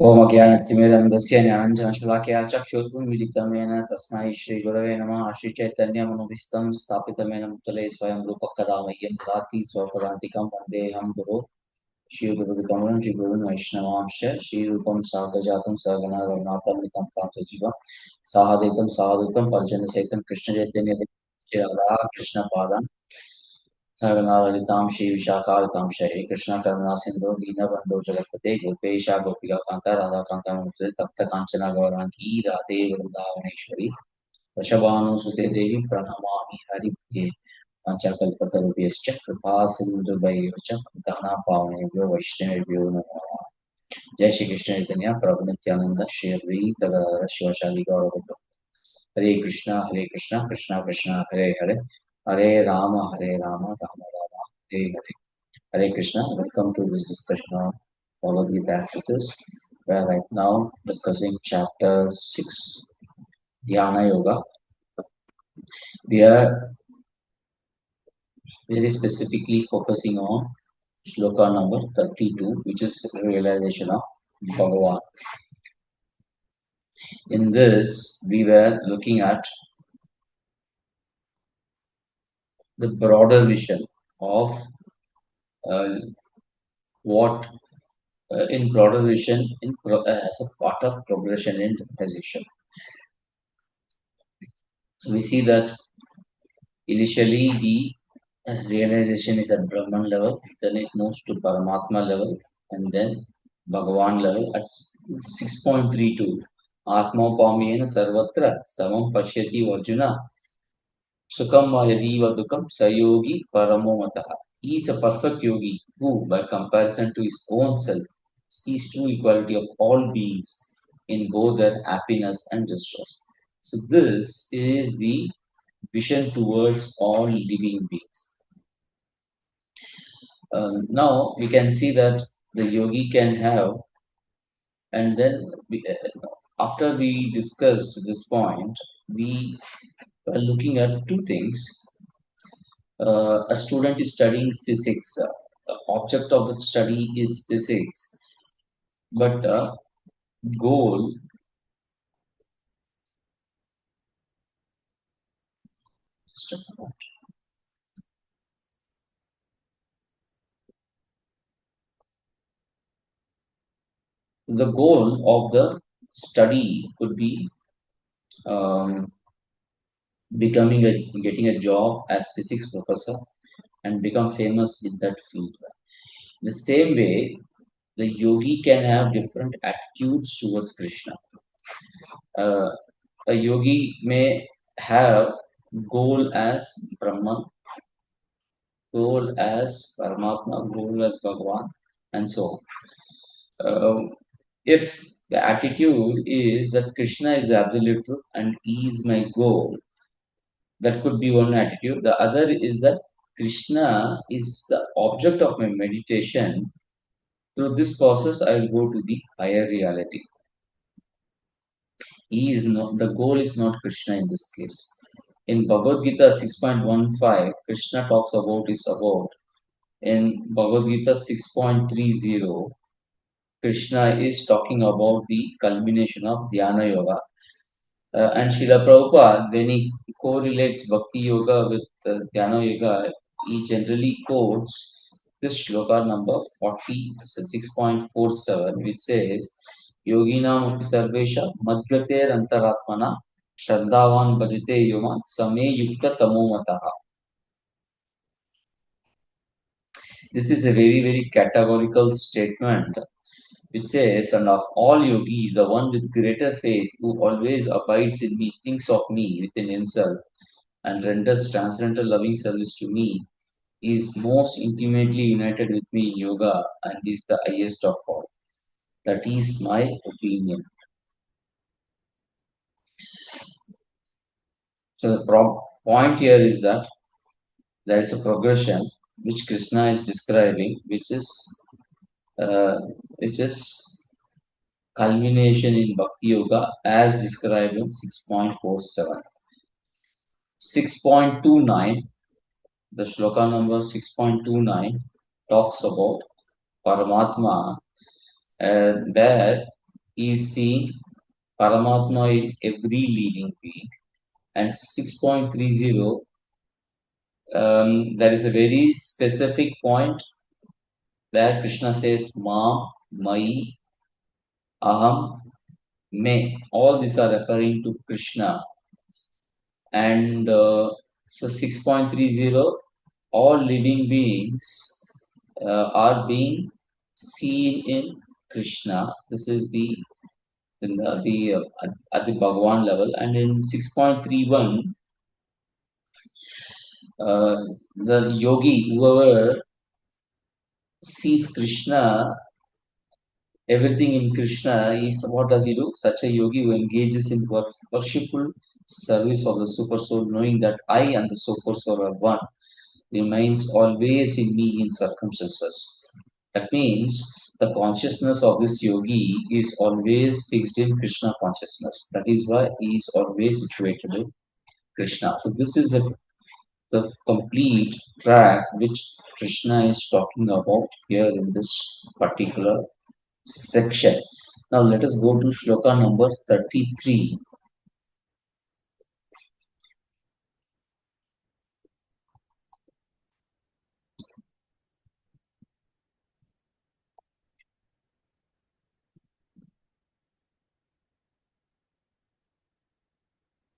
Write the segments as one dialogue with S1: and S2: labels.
S1: ओम अज्ञानतिमिरन्धस्य ज्ञानाञ्जनशलाकया चक्षुरुन्मिलितं येन तस्मै श्रीगुरवे नमः। श्रीचैतन्यमनोभीष्टं स्थापितं येन भूतले स्वयं रूपः कदा मह्यं ददाति स्वपदान्तिकं वन्देऽहं गुरुं श्रीगुरुकमलं श्रीगुरुं वैष्णवांश्च श्रीरूपं साग्रजातं सहगणा रघुनाथान्वितं तं सजीवं साद्वैतं परिजनसहितं कृष्णचैतन्यदेवं राधा कृष्णपादान् ललितां श्रीविशाखातां श्री कृष्ण करुणा सिंधु दीनबंधु जगत्पते गोपेशा गोपिका कांता राधाकांता नमस्ते तप्त कांचना गौरांगी राधे वृंदावनेश्वरी वृषभानुसुते देवी प्रणमामि हरिप्रिये पंचकल्पतरुभ्यश्च कृपा सिन्धुभ्यश्च च दाना पावनेभ्यो वैष्णवेभ्यो नमः। जय श्री कृष्ण चैतन्य प्रभु नित्यानंद श्री अद्वैत गदाधर शिवशाली गौरव हरे Krishna Krishna Krishna Hare Hare Hare Ram Ram Ram Hare Hare. Hare Krishna, welcome to this discussion on Bhagavad Gita Sutras. We are right now discussing chapter 6, Dhyana Yoga. We are very specifically focusing on shloka number 32, which is realization of Bhagavan. In this, we were looking at the broader vision of what in broader vision as a part of progression in realization. So we see that initially the realization is at Brahman level, then it moves to Paramatma level, and then Bhagavan level at 6.32. Atmopamyena sarvatra samam pashyati Arjuna sukham va yadiva dukam sayogi paramo mataha. He is a perfect yogi who, by comparison to his own self, sees true equality of all beings in both their happiness and distress. So this is the vision towards all living beings. Now we can see that the yogi can have, and then after we discussed this point, we are looking at two things. A student is studying physics. The object of the study is physics, but goal. Just a moment. The goal of the study could be um, getting a job as physics professor and become famous in that field. The same way, the yogi can have different attitudes towards Krishna. Uh, a yogi may have goal as Brahman, goal as Paramatma, goal as Bhagavan, and so on. If the attitude is that Krishna is the absolute truth and he is my goal, that could be one attitude. The other is that Krishna is the object of my meditation. Through this process, I will go to the higher reality. He is not the goal is not Krishna in this case. In Bhagavad Gita 6.15, Krishna talks about is about. In Bhagavad Gita 6.30, Krishna is talking about the culmination of Dhyana Yoga. And Srila Prabhupada, when he correlates Bhakti Yoga with Dhyana Yoga, he generally quotes this shloka number 46.47, which says, Yoginam api sarvesha madgater antaratmana shraddhavan bhajate yoman same yukta tamomataha. This is a very, very categorical statement which says, and of all yogis, the one with greater faith who always abides in me, thinks of me within himself, and renders transcendental loving service to me, is most intimately united with me in yoga and is the highest of all. That is my opinion. So the point here is that there is a progression which Krishna is describing, uh, which is culmination in Bhakti Yoga as described in 6.47. 6.29, the shloka number 6.29 talks about Paramatma, where is seeing Paramatma in every living being. And 6.30, there is a very specific point where Krishna says Ma, Mai, Aham, Me. All these are referring to Krishna. And so 6.30, all living beings are being seen in Krishna. This is the at the Bhagwan level. And in 6.31, the yogi, whoever sees Krishna, everything in Krishna, is what does he do? Such a yogi who engages in worshipful service of the super soul, knowing that I and the super soul are one, remains always in me in circumstances. That means the consciousness of this yogi is always fixed in Krishna consciousness. That is why he is always situated in Krishna. So this is the complete track which Krishna is talking about here in this particular section. Now let us go to shloka number 33.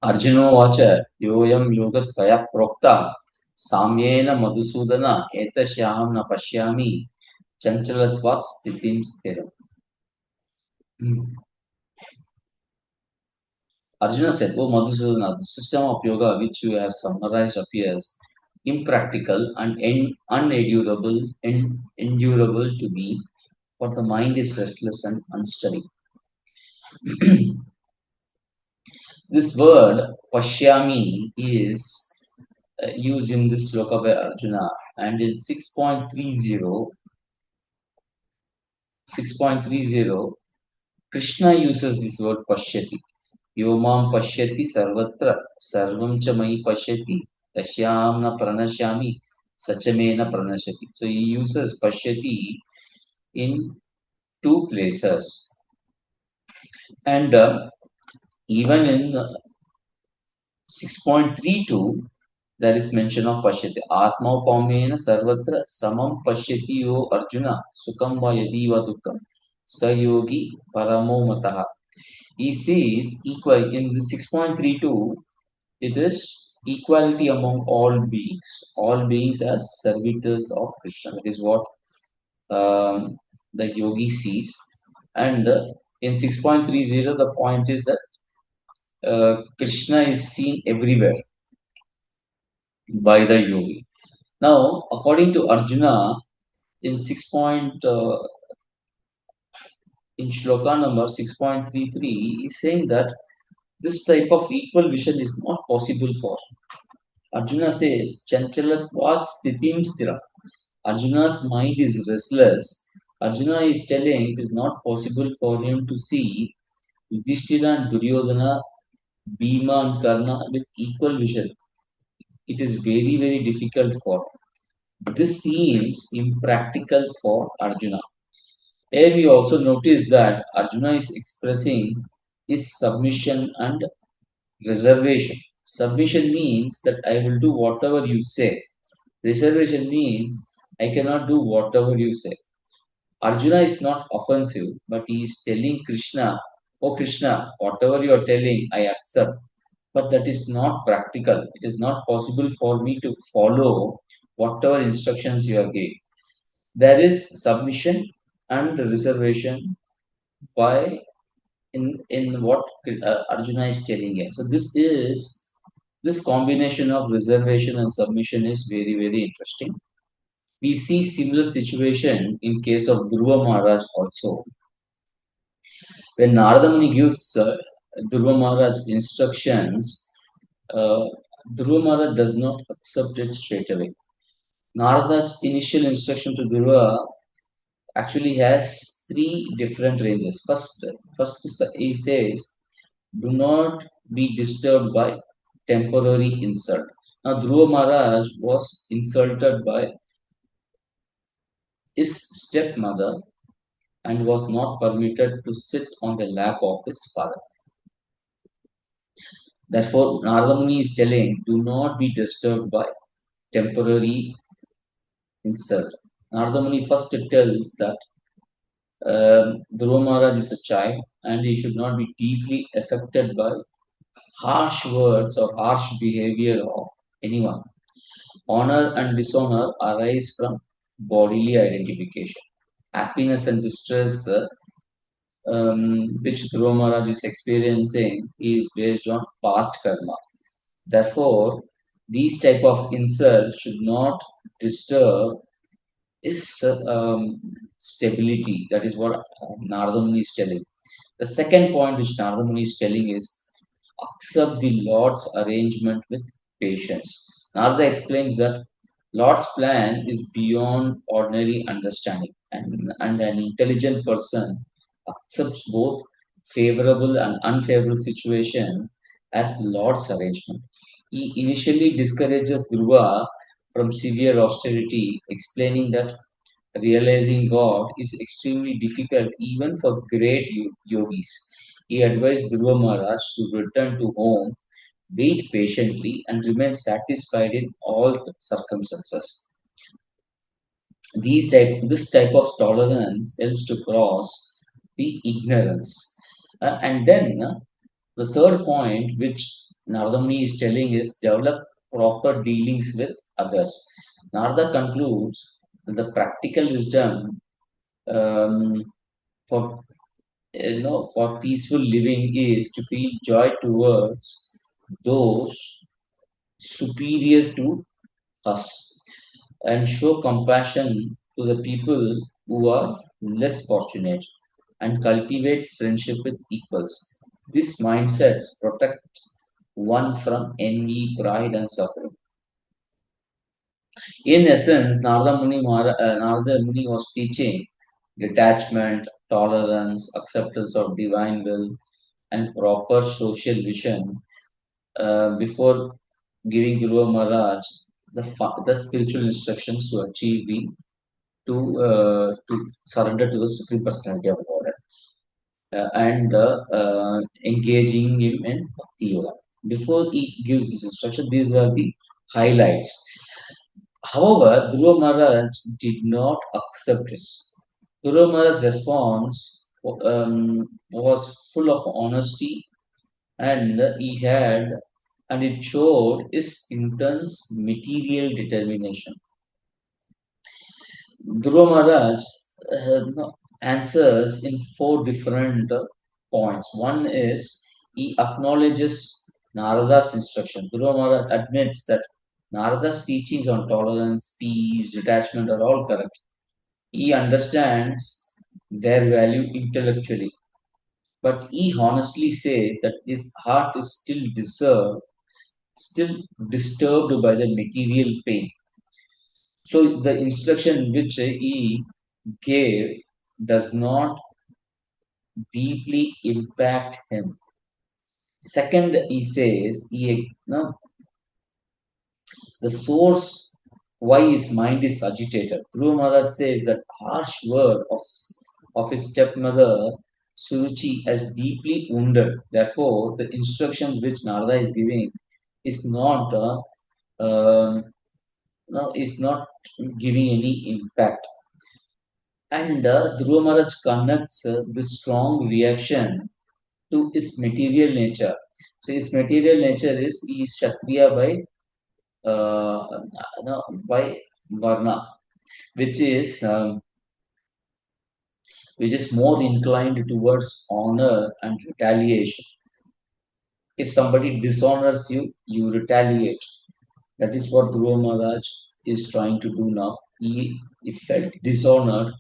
S1: Arjuno vacha yoyam yogastvaya prokta samyena madhusudana etasyaham na pashyami chanchalatvat sthitim sthiram. Arjuna said, "O Madhusudana, the system of yoga which you have summarized appears impractical and endurable to me, for the mind is restless and unsteady." This word pashyami is used in this sloka by Arjuna, and in 6.30, Krishna uses this word pashyati. Yomam pashyati sarvatra sarvam cha mai pashyati tashyam na pranashyami sachamena pranashati. So he uses pashyati in two places, and even in 6.32 there is mention of pashyati. Atma upamena sarvatra samam pashyati yo Arjuna sukham va yadi va dukkam sayogi paramo mataha. He sees equal in the 6.32. It is equality among all beings as servitors of Krishna. That is what the yogi sees. And in 6.30, the point is that Krishna is seen everywhere by the yogi. Now, according to Arjuna, in in shloka number 6.33, is saying that this type of equal vision is not possible for. Arjuna says, Chanchalatvat sthitim stira. Arjuna's mind is restless. Arjuna is telling it is not possible for him to see Yudhishthira and Duryodhana, Bhima and Karna with equal vision. It is very, very difficult for him. This seems impractical for Arjuna. Here we also notice that Arjuna is expressing his submission and reservation. Submission means that I will do whatever you say. Reservation means I cannot do whatever you say. Arjuna is not offensive, but he is telling Krishna, "Oh Krishna, whatever you are telling, I accept." But that is not practical. It is not possible for me to follow whatever instructions you have given. There is submission and reservation by in what Arjuna is telling here. So this combination of reservation and submission is very, very interesting. We see similar situation in case of Dhruva Maharaj also. When Narada Muni gives Dhruva Maharaj instructions, uh, Dhruva Maharaj does not accept it straight away. Narada's initial instruction to Dhruva actually has three different ranges. First he says, "Do not be disturbed by temporary insult." Now Dhruva Maharaj was insulted by his stepmother and was not permitted to sit on the lap of his father. Therefore, Narada Muni is telling, do not be disturbed by temporary insult. Narada Muni first tells that Dhruva Maharaj is a child and he should not be deeply affected by harsh words or harsh behavior of anyone. Honor and dishonor arise from bodily identification. Happiness and distress, which Dhruva Maharaj is experiencing, is based on past karma. Therefore, these type of insults should not disturb his stability. That is what Narada Muni is telling. The second point which Narada Muni is telling is accept the Lord's arrangement with patience. Narada explains that Lord's plan is beyond ordinary understanding, and an intelligent person accepts both favorable and unfavorable situation as Lord's arrangement. He initially discourages Dhruva from severe austerity, explaining that realizing God is extremely difficult even for great yogis. He advised Dhruva Maharaj to return to home, wait patiently, and remain satisfied in all circumstances. This type of tolerance helps to cross the ignorance. And then the third point, which Narada Muni is telling, is develop proper dealings with others. Narada concludes that the practical wisdom um, for for peaceful living is to feel joy towards those superior to us and show compassion to the people who are less fortunate and cultivate friendship with equals. These mindsets protect one from envy, pride, and suffering. In essence, Narada Muni was teaching detachment, tolerance, acceptance of divine will, and proper social vision before giving Dhruva Maharaj the spiritual instructions to achieve to surrender to the Supreme Personality of God and engaging him in Bhakti Yoga. Before he gives this instruction, these are the highlights. However, Dhruva Maharaj did not accept this. Dhruva Maharaj's response was full of honesty and it showed his intense material determination. Dhruva Maharaj answers in four different points. One is he acknowledges Narada's instruction. Dhruva Maharaj admits that Narada's teachings on tolerance, peace, detachment are all correct. He understands their value intellectually, but he honestly says that his heart is still disturbed by the material pain. So the instruction which he gave does not deeply impact him. Second, he says the source why his mind is agitated. Dhruva Maharaj says that harsh word of his stepmother Suruchi has deeply wounded. Therefore, the instructions which Narada is giving is not is not giving any impact. And Dhruva Maharaj connects this strong reaction to his material nature. So his material nature is he is Kshatriya by Varna, which is um, which is more inclined towards honor and retaliation. If somebody dishonors you, you retaliate. That is what Dhruva Maharaj is trying to do now. He felt dishonored.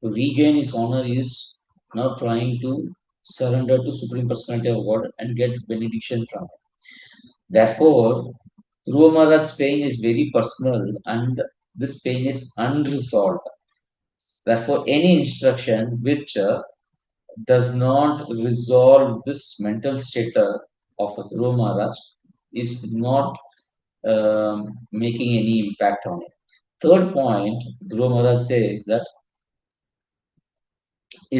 S1: To regain his honor, he is now trying to surrender to Supreme Personality of God and get benediction from it. Therefore, Dhruva Maharaj's pain is very personal and this pain is unresolved. Therefore, any instruction which does not resolve this mental state of Dhruva Maharaj is not making any impact on it. Third point, Dhruva Maharaj says that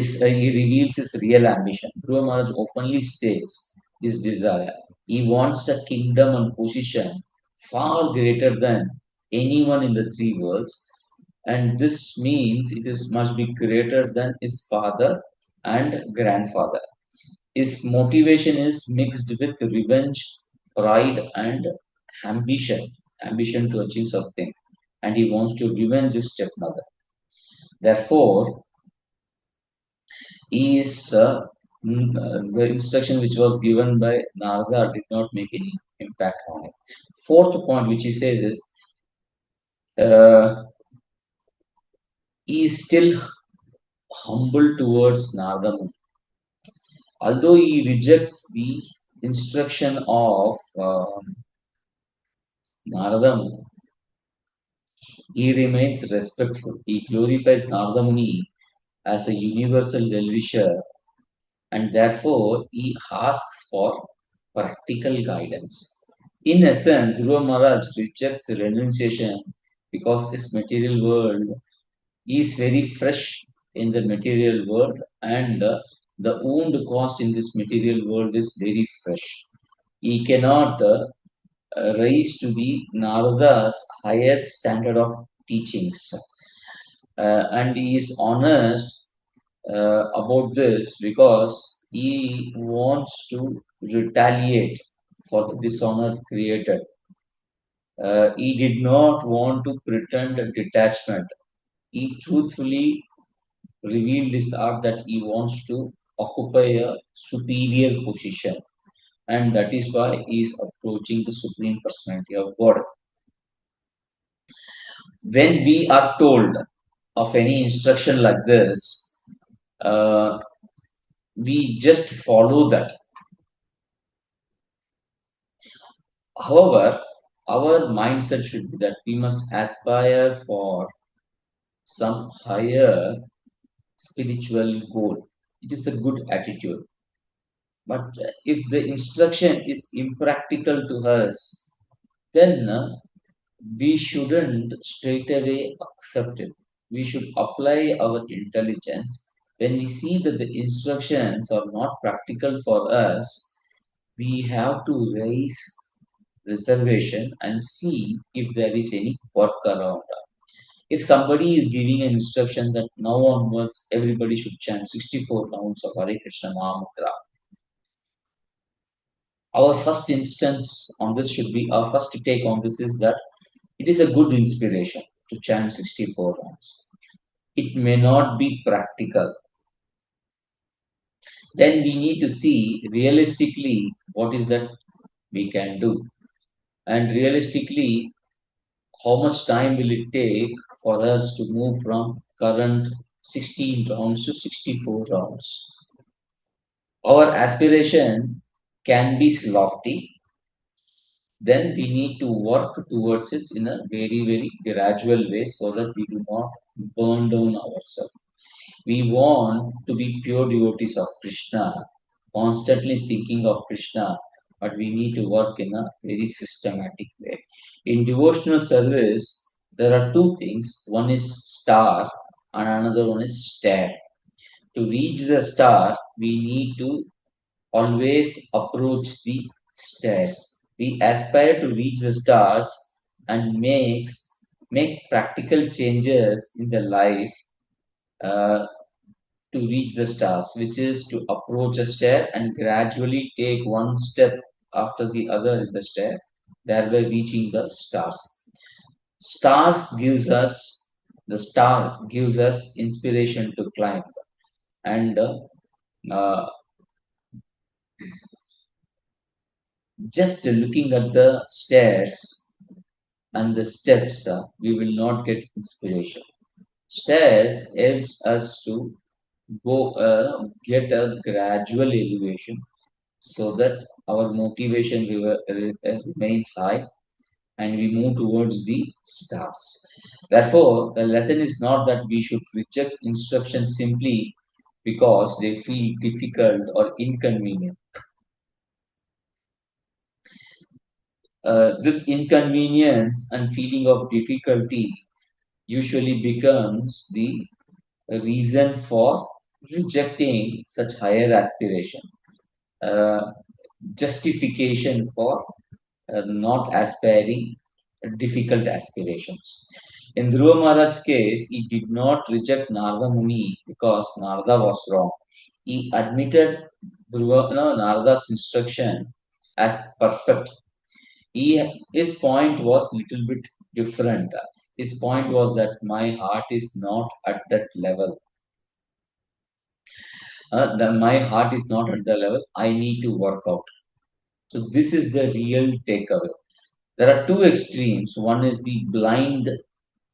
S1: he reveals his real ambition. Dhruva Maharaj openly states his desire. He wants a kingdom and position far greater than anyone in the three worlds, and this means it is must be greater than his father and grandfather. His motivation is mixed with revenge, pride, and ambition. Ambition to achieve something, and he wants to revenge his stepmother. Therefore, is the instruction which was given by Narada did not make any impact on him. Fourth point which he says is uh, he is still humble towards Narada Muni. Although he rejects the instruction of Narada Muni, he remains respectful. He glorifies Narada Muni as a universal well-wisher, and therefore he asks for practical guidance. In essence, Dhruva Maharaj rejects renunciation because this material world is very fresh in the material world, and the wound caused in this material world is very fresh. He cannot rise to the Narada's higher standard of teachings. And he is honest about this because he wants to retaliate for the dishonor created. He did not want to pretend detachment. He truthfully revealed his heart that he wants to occupy a superior position, and that is why he is approaching the Supreme Personality of God. When we are told of any instruction like this, uh, we just follow that. However, our mindset should be that we must aspire for some higher spiritual goal. It is a good attitude. But if the instruction is impractical to us, then we shouldn't straight away accept it. We should apply our intelligence. When we see that the instructions are not practical for us, we have to raise reservation and see if there is any workaround. If somebody is giving an instruction that now onwards everybody should chant 64 rounds of Hare Krishna Mahamantra, our first instance on this should be our first take on this is that it is a good inspiration to chant 64 rounds. It may not be practical. Then we need to see realistically what is that we can do. And realistically, how much time will it take for us to move from current 16 rounds to 64 rounds? Our aspiration can be lofty, then we need to work towards it in a very, very gradual way so that we do not burn down ourselves. We want to be pure devotees of Krishna, constantly thinking of Krishna, but we need to work in a very systematic way. In devotional service, there are two things. One is star and another one is stair. To reach the star, we need to always approach the stairs. We aspire to reach the stars and make practical changes in the life uh, to reach the stars, which is to approach a stair and gradually take one step after the other in the stair, thereby reaching the stars. Stars gives us the star gives us inspiration to climb, and uh, just looking at the stairs and the steps, we will not get inspiration. Stairs helps us to get a gradual elevation so that our motivation remains high and we move towards the stars. Therefore, the lesson is not that we should reject instructions simply because they feel difficult or inconvenient. This inconvenience and feeling of difficulty usually becomes the reason for rejecting such higher aspiration, uh, justification for not aspiring difficult aspirations. In Dhruva Maharaj's case, he did not reject Narada Muni because Narada was wrong. He admitted Narada's instruction as perfect. His point was little bit different. His point was that my heart is not at that level. My heart is not at the level. I need to work out. So this is the real takeaway. There are two extremes. One is the blind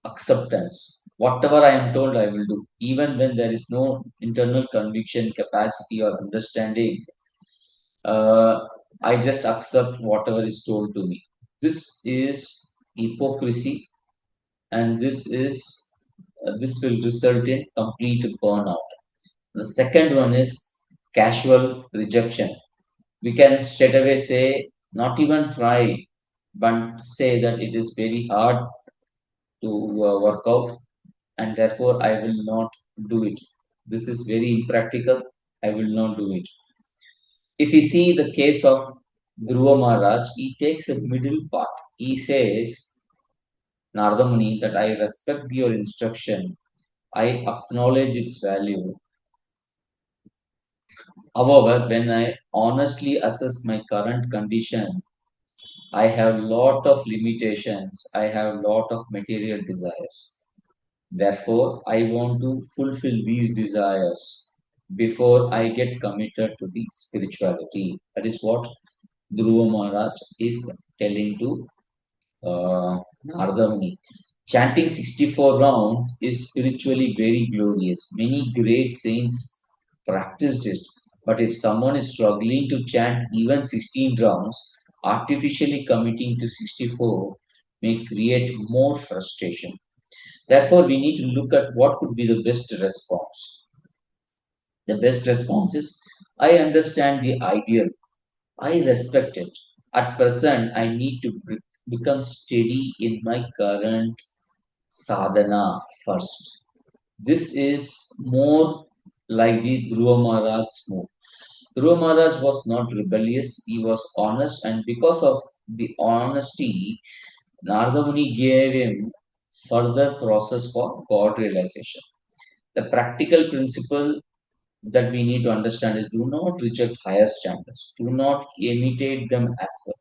S1: acceptance. Whatever I am told, I will do, even when there is no internal conviction, capacity, or understanding. Uh, I just accept whatever is told to me. This is hypocrisy, and this will result in complete burnout. The second one is casual rejection. We can straight away say, not even try, but say that it is very hard to work out, and therefore I will not do it. This is very impractical. I will not do it. If you see the case of Dhruva Maharaj, he takes a middle path. He says, Narada Muni, that I respect your instruction, I acknowledge its value. However, when I honestly assess my current condition, I have lot of limitations. I have lot of material desires. Therefore, I want to fulfill these desires before I get committed to the spirituality. That is what Dhruva Maharaj is telling to Narada Muni. Chanting 64 rounds is spiritually very glorious. Many great saints practiced it. But if someone is struggling to chant even 16 rounds, artificially committing to 64 may create more frustration. Therefore, we need to look at what could be the best response. The best response is, I understand the ideal. I respect it. At present, I need to become steady in my current sadhana first. This is more like the Dhruva Maharaj's move. Dhruva Maharaj was not rebellious, he was honest, and because of the honesty, Narada Muni gave him further process for God realization. The practical principle that we need to understand is, do not reject higher standards, do not imitate them as well.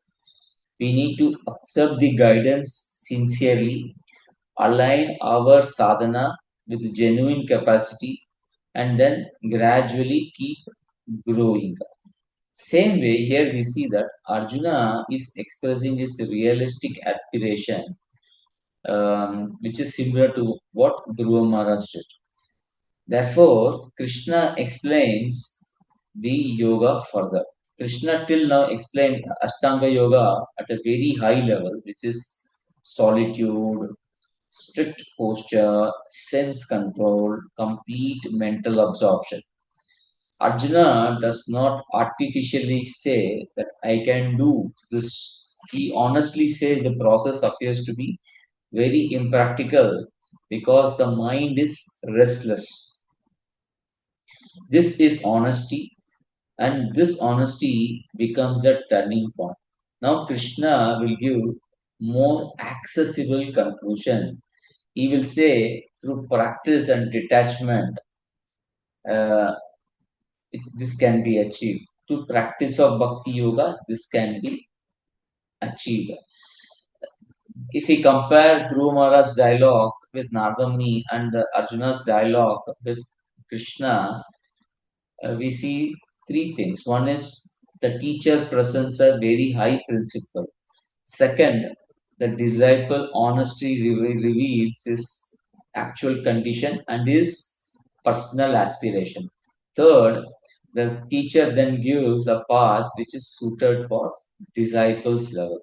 S1: We need to accept the guidance sincerely, align our sadhana with genuine capacity, and then gradually keep growing. Same way, here we see that Arjuna is expressing his realistic aspiration, which is similar to what Dhruva Maharaj did. Therefore, Krishna explains the yoga further. Krishna till now explained Ashtanga yoga at a very high level, which is solitude, strict posture, sense control, complete mental absorption. Arjuna does not artificially say that I can do this. He honestly says the process appears to be very impractical because the mind is restless. This is honesty, and this honesty becomes a turning point. Now, Krishna will give more accessible conclusion. He will say, through practice and detachment, uh, this can be achieved. To practice of Bhakti Yoga, this can be achieved. If we compare Dhruva Maharaj's dialogue with Narada Muni and Arjuna's dialogue with Krishna, we see three things. One is the teacher presents a very high principle. Second, the disciple honestly reveals his actual condition and his personal aspiration. Third, the teacher then gives a path which is suited for disciples' level.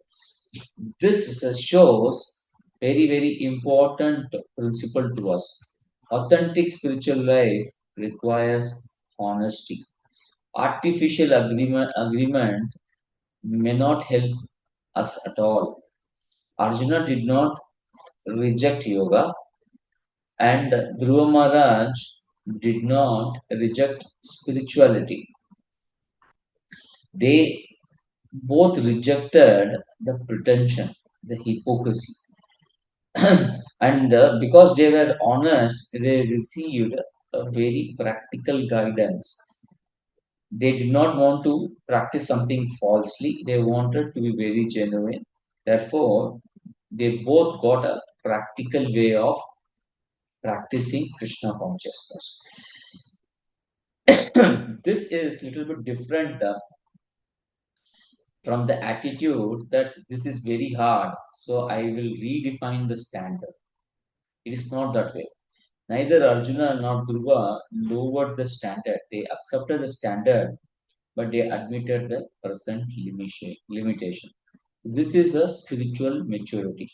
S1: This shows very important principle to us. Authentic spiritual life requires honesty. Artificial agreement may not help us at all. Arjuna did not reject yoga, and Dhruva Maharaj did not reject spirituality. They both rejected the pretension, the hypocrisy. And because they were honest, they received a very practical guidance. They did not want to practice something falsely, they wanted to be very genuine. Therefore, they both got a practical way of practicing Krishna consciousness. This is little bit different from the attitude that this is very hard, so I will redefine the standard. It is not that way. Neither Arjuna nor Dhruva lowered the standard. They accepted the standard, but they admitted the present limitation. This is a spiritual maturity.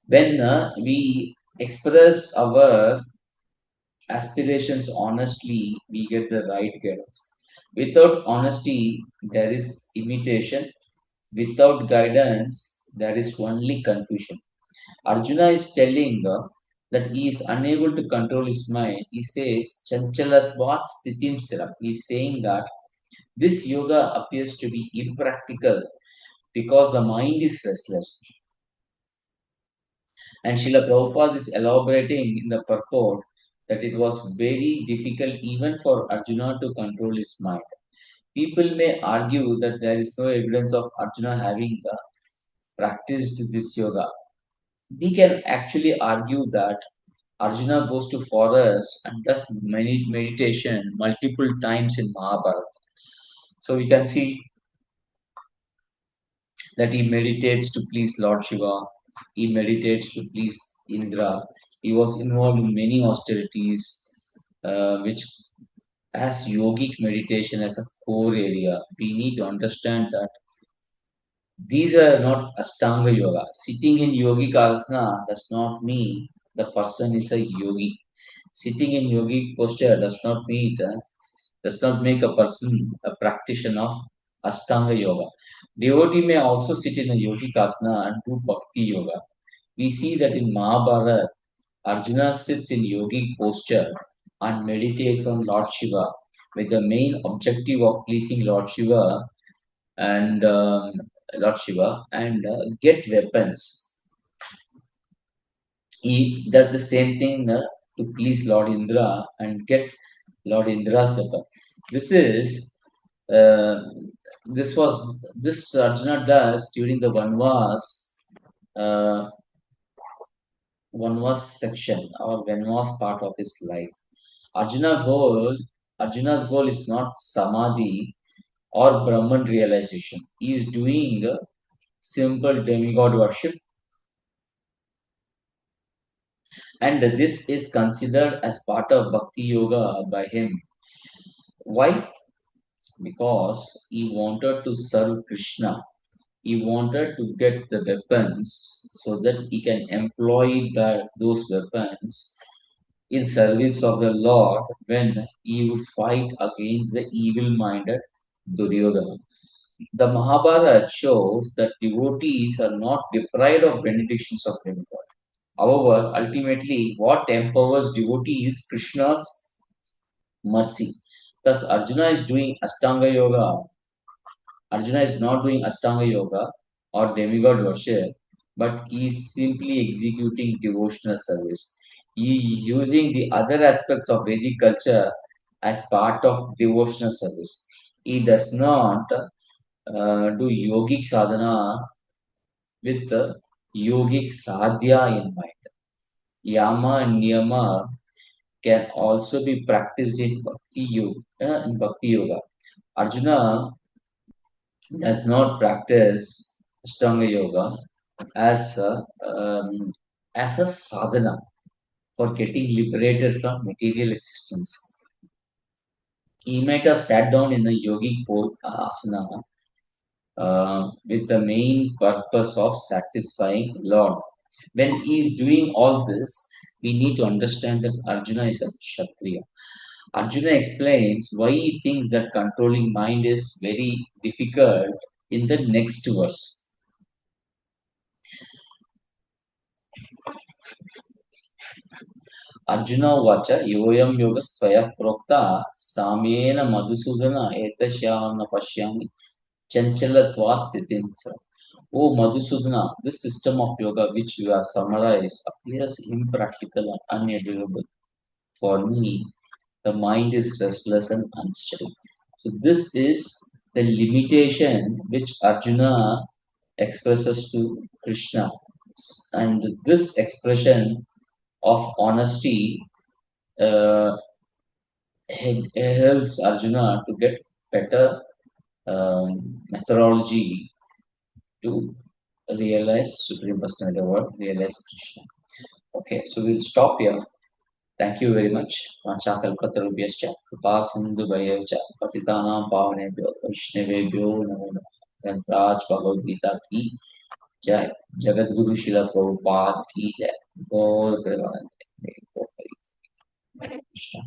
S1: When we express our aspirations honestly, we get the right guidance. Without honesty, there is imitation. Without guidance, there is only confusion. Arjuna is telling that he is unable to control his mind. He says, Chanchalatvat Sthitim Siram. He is saying that this yoga appears to be impractical because the mind is restless. And Srila Prabhupada is elaborating in the purport that it was very difficult even for Arjuna to control his mind. People may argue that there is no evidence of Arjuna having practiced this yoga. We can actually argue that Arjuna goes to forest and does meditation multiple times in Mahabharata. So we can see that he meditates to please Lord Shiva, he meditates to please Indra. He was involved in many austerities, which has yogic meditation as a core area. We need to understand that these are not Ashtanga yoga. Sitting in yogic asana does not mean the person is a yogi. Sitting in yogic posture does not make a person a practitioner of Ashtanga yoga. Devotee may also sit in a yogic asana and do bhakti yoga. We see that in Mahabharata, Arjuna sits in yogic posture and meditates on Lord Shiva with the main objective of pleasing Lord Shiva and get weapons. He does the same thing to please Lord Indra and get Lord Indra's weapon. This is uh, this Arjuna does during the uh, Vanvas section or Vanvas part of his life. Arjuna goal Arjuna's goal is not samadhi or Brahman realization. He is doing simple demigod worship, and this is considered as part of bhakti yoga by him. Why? Because he wanted to serve Krishna. He wanted to get the weapons so that he can employ those weapons in service of the Lord when he would fight against the evil-minded Duryodhana. The Mahabharata shows that devotees are not deprived of benedictions of demigod. However, ultimately, what empowers devotees is Krishna's mercy. Thus, Arjuna is not doing Ashtanga yoga or demigod worship, but he is simply executing devotional service. He is using the other aspects of Vedic culture as part of devotional service. He does not do yogic sadhana with yogic sadhya in mind. Yama and niyama can also be practiced in bhakti yoga. Arjuna does not practice Ashtanga yoga as a sadhana for getting liberated from material existence. He might have sat down in a yogic asana with the main purpose of satisfying Lord. When he is doing all this, we need to understand that Arjuna is a Kshatriya. Arjuna explains why he thinks that controlling mind is very difficult in the next verse. Arjuna vacha yoyam yoga swaya prokta samyena madhusudana etashyam na pashyami chanchalatvat sthitim. Oh Madhusudana, this system of yoga which you have summarized appears impractical and unattainable. For me, the mind is restless and unsteady. So this is the limitation which Arjuna expresses to Krishna. And this expression of honesty uh, helps Arjuna to get better methodology to realize Supreme Personality or realize Krishna. Okay, so we'll stop here. Thank you very much. Vachakalpatarubhyascha kripa sindhu bhayavcha patitanam pavanebhyo vaishnavebhyo namo namaha. Grantaraj Bhagavad Gita ki jai. Jagat Guru Srila Prabhupada ki jai. Gaur Premanande. Hare Krishna.